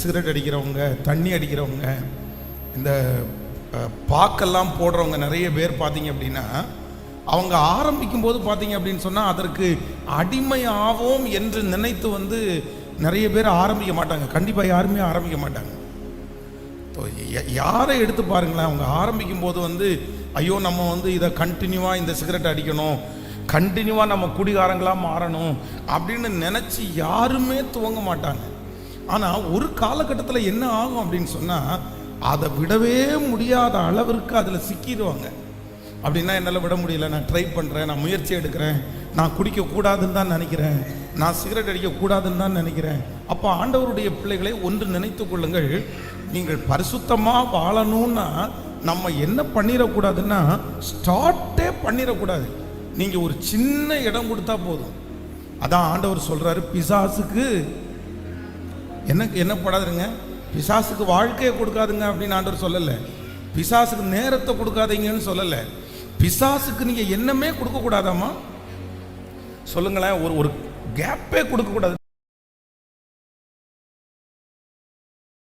Cigarette அடிக்கிறவங்க, தண்ணி அடிக்கிறவங்க, இந்த பாக்கெல்லாம் போடுறவங்க நிறைய பேர் பார்த்தீங்க அப்படின்னா, அவங்க ஆரம்பிக்கும் போது பார்த்தீங்க அப்படின்னு சொன்னால் அதற்கு அடிமை ஆவோம் என்று நினைத்து நிறைய பேர் ஆரம்பிக்க மாட்டாங்க. கண்டிப்பாக யாருமே ஆரம்பிக்க மாட்டாங்க. யாரை எடுத்து பாருங்களேன், அவங்க ஆரம்பிக்கும் போது ஐயோ நம்ம இதை கண்டினியூவாக இந்த சிகரெட் அடிக்கணும், கண்டினியூவாக நம்ம குடிகாரங்களாக மாறணும் அப்படின்னு நினச்சி யாருமே துவங்க மாட்டாங்க. ஆனால் ஒரு காலகட்டத்தில் என்ன ஆகும் அப்படின்னு சொன்னால், அதை விடவே முடியாத அளவிற்கு அதில் சிக்கிடுவாங்க. அப்படின்னா என்னால் விட முடியல, நான் ட்ரை பண்ணுறேன், நான் முயற்சி எடுக்கிறேன், நான் குடிக்கக்கூடாதுன்னு தான் நினைக்கிறேன், நான் சிகரெட் அடிக்கக்கூடாதுன்னு தான் நினைக்கிறேன். அப்போ ஆண்டவருடைய பிள்ளைகளை ஒன்று நினைத்து கொள்ளுங்கள், நீங்கள் பரிசுத்தமாக வாழணும்னா நம்ம என்ன பண்ணிடக்கூடாதுன்னா ஸ்டார்ட்டே பண்ணிடக்கூடாது. நீங்கள் ஒரு சின்ன இடம் கொடுத்தா போதும். அதான் ஆண்டவர் சொல்கிறாரு, பிசாசுக்கு என்ன படாதுங்க, பிசாசுக்கு வாழ்க்கையை கொடுக்காதுங்க அப்படின்னு ஆண்டவர் சொல்லலை. பிசாசுக்கு நேரத்தை கொடுக்காதீங்கன்னு சொல்லலை. பிசாசுக்கு நீங்கள் என்னமே கொடுக்கக்கூடாதாம்மா சொல்லுங்களேன். ஒரு கேப்பே கொடுக்கக்கூடாது.